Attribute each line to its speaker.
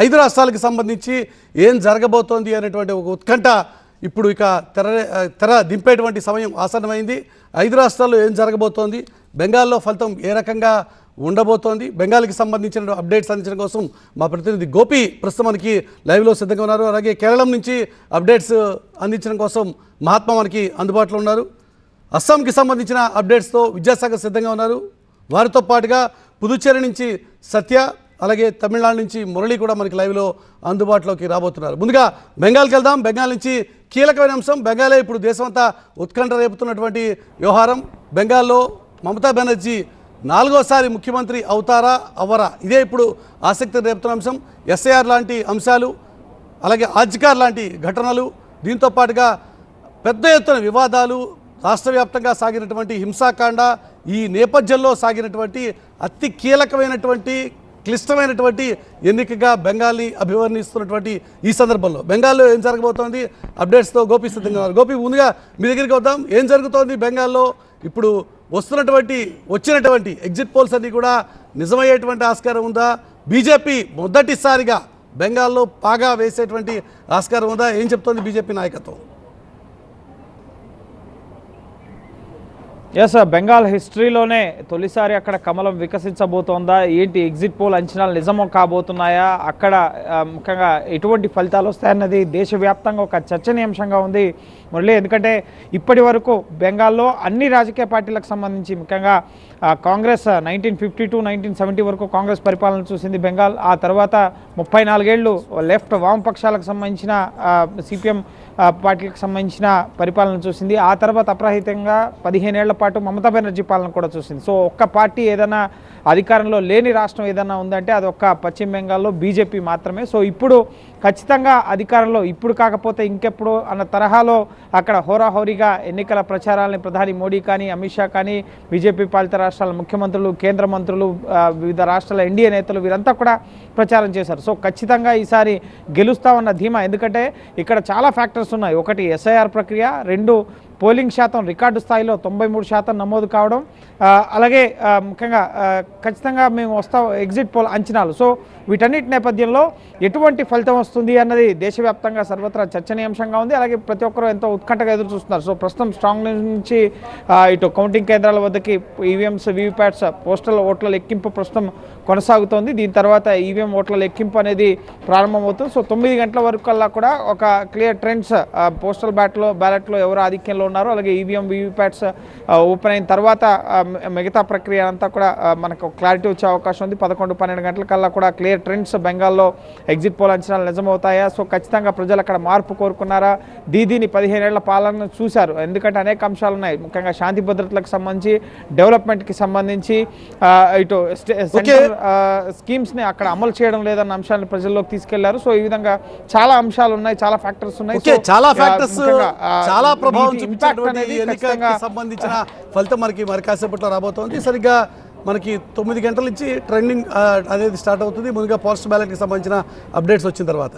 Speaker 1: 5 రాష్ట్రాలకు సంబంధించి ఏం జరగబోతోంది అనేటువంటి ఒక ఉత్కంఠ ఇప్పుడు ఇక తెర దింపేటువంటి సమయం ఆసన్నమైంది. 5 రాష్ట్రాల్లో ఏం జరగబోతోంది, బెంగాల్లో ఫలితం ఏ రకంగా ఉండబోతోంది, బెంగాల్కి సంబంధించిన అప్డేట్స్ అందించడం కోసం మా ప్రతినిధి గోపి ప్రస్తుతం మనకి లైవ్లో సిద్ధంగా ఉన్నారు. అలాగే కేరళం నుంచి అప్డేట్స్ అందించడం కోసం మహాత్మా మనకి అందుబాటులో ఉన్నారు. అస్సాంకి సంబంధించిన అప్డేట్స్తో విద్యాసాగర్ సిద్ధంగా ఉన్నారు. వారితో పాటుగా పుదుచ్చేరి నుంచి సత్య, అలాగే తమిళనాడు నుంచి మురళి కూడా మనకి లైవ్లో అందుబాటులోకి రాబోతున్నారు. ముందుగా బెంగాల్కి వెళ్దాం. బెంగాల్ నుంచి కీలకమైన అంశం, బెంగాలే ఇప్పుడు దేశమంతా ఉత్కంఠ రేపుతున్నటువంటి వ్యవహారం. బెంగాల్లో మమతా బెనర్జీ 4వసారి ముఖ్యమంత్రి అవుతారా అవ్వరా, ఇదే ఇప్పుడు ఆసక్తి రేపుతున్న అంశం. ఎస్ఐఆర్ లాంటి అంశాలు, అలాగే ఆర్జికార్ లాంటి ఘటనలు, దీంతో పాటుగా పెద్ద ఎత్తున వివాదాలు, రాష్ట్ర వ్యాప్తంగా సాగినటువంటి హింసాకాండ, ఈ నేపథ్యంలో సాగినటువంటి అతి కీలకమైనటువంటి క్లిష్టమైనటువంటి ఎన్నికగా బెంగాల్ని అభివర్ణిస్తున్నటువంటి ఈ సందర్భంలో బెంగాల్లో ఏం జరగబోతోంది, అప్డేట్స్తో గోపి సిద్ధంగా ఉన్నారు. గోపి, ముందుగా మీ దగ్గరికి వద్దాం. ఏం జరుగుతోంది బెంగాల్లో? ఇప్పుడు వచ్చినటువంటి ఎగ్జిట్ పోల్స్ అన్నీ కూడా నిజమయ్యేటువంటి ఆస్కారం ఉందా? బీజేపీ మొదటిసారిగా బెంగాల్లో పాగా వేసేటువంటి ఆస్కారం ఉందా? ఏం చెప్తోంది బీజేపీ నాయకత్వం?
Speaker 2: ఎస్, బెంగాల్ హిస్టరీలోనే తొలిసారి అక్కడ కమలం వికసించబోతోందా ఏంటి? ఎగ్జిట్ పోల్ అంచనాలు నిజమో కాబోతున్నాయా? అక్కడ ముఖ్యంగా ఎటువంటి ఫలితాలు వస్తాయన్నది దేశవ్యాప్తంగా ఒక చర్చనీయాంశంగా ఉంది మురళి. ఎందుకంటే ఇప్పటి వరకు బెంగాల్లో అన్ని రాజకీయ పార్టీలకు సంబంధించి, ముఖ్యంగా కాంగ్రెస్ 1950 to 1970 వరకు కాంగ్రెస్ పరిపాలన చూసింది బెంగాల్. ఆ తర్వాత 34 ఏళ్ళు లెఫ్ట్ వామపక్షాలకు సంబంధించిన సిపిఎం పార్టీలకు సంబంధించిన పరిపాలన చూసింది. ఆ తర్వాత అప్రహితంగా 15 ఏళ్ల పాటు మమతా బెనర్జీ పాలన కూడా చూసింది. సో ఒక్క పార్టీ ఏదైనా అధికారంలో లేని రాష్ట్రం ఏదైనా ఉందంటే అది ఒక్క పశ్చిమ బెంగాల్లో బీజేపీ మాత్రమే. సో ఇప్పుడు ఖచ్చితంగా అధికారంలో ఇప్పుడు కాకపోతే ఇంకెప్పుడు అన్న తరహాలో అక్కడ హోరాహోరీగా ఎన్నికల ప్రచారాలని ప్రధాని మోడీ కానీ, అమిత్ షా కానీ, బీజేపీ పాలిత రాష్ట్రాల ముఖ్యమంత్రులు, కేంద్ర మంత్రులు, వివిధ రాష్ట్రాల ఎన్డీఏ నేతలు వీరంతా కూడా ప్రచారం చేశారు. సో ఖచ్చితంగా ఈసారి గెలుస్తామన్న ధీమా. ఎందుకంటే ఇక్కడ చాలా ఫ్యాక్టర్స్ ఉన్నాయి. ఒకటి ఎస్ఐఆర్ ప్రక్రియ, 2 పోలింగ్ శాతం రికార్డు స్థాయిలో 93% నమోదు కావడం, అలాగే ముఖ్యంగా ఖచ్చితంగా మేము వస్తాం ఎగ్జిట్ పోల్ అంచనాలు. సో వీటన్నిటి నేపథ్యంలో ఎటువంటి ఫలితం వస్తుంది అన్నది దేశవ్యాప్తంగా సర్వత్రా చర్చనీయాంశంగా ఉంది. అలాగే ప్రతి ఒక్కరూ ఎంతో ఉత్కంఠగా ఎదురు చూస్తున్నారు. సో ప్రస్తుతం స్ట్రాంగ్ నుంచి ఇటు కౌంటింగ్ కేంద్రాల వద్దకి ఈవీఎంస్, వీవీప్యాట్స్, పోస్టల్ ఓట్ల లెక్కింపు ప్రస్తుతం కొనసాగుతోంది. దీని తర్వాత ఈవీఎం ఓట్ల లెక్కింపు అనేది ప్రారంభమవుతుంది. సో 9 గంటల వరకు కల్లా కూడా ఒక క్లియర్ ట్రెండ్స్, పోస్టల్ బ్యాలెట్లో ఎవరు ఆధిక్యంలో ఉన్నారు, అలాగే ఈవీఎం, వీవీప్యాట్స్ ఓపెన్ అయిన తర్వాత మిగతా ప్రక్రియ అంతా కూడా మనకు క్లారిటీ వచ్చే అవకాశం ఉంది. 11-12 గంటల కల్లా కూడా క్లియర్ ట్రెండ్స్ బెంగాల్లో ఎగ్జిట్ పోల్ అంచనాలు నిజమవుతాయా? సో ఖచ్చితంగా ప్రజలు అక్కడ మార్పు కోరుకున్నారా? దీదీని 15 ఏళ్ల పాలన చూశారు. ఎందుకంటే అనేక అంశాలు ఉన్నాయి, ముఖ్యంగా శాంతి భద్రతలకు సంబంధించి, డెవలప్మెంట్కి సంబంధించి, ఇటు సెంట్రల్ స్కీమ్స్ని అక్కడ అమలు చేయడం లేదన్న అంశాలను ప్రజల్లోకి తీసుకెళ్లారు. సో ఈ విధంగా చాలా అంశాలు ఉన్నాయి, చాలా ఫ్యాక్టర్స్ ఉన్నాయి.
Speaker 1: చాలా ప్రభావం చూపించేటువంటి ఎన్నికలకు సంబంధించిన ఫలితం మరి కాసేపట్లో రాబోతోంది. సరిగ్గా మనకి 9 గంటల నుంచి ట్రెండింగ్ అనేది స్టార్ట్ అవుతుంది. ముందుగా పోస్ట్ బ్యాలెట్కి సంబంధించిన అప్డేట్స్ వచ్చిన తర్వాత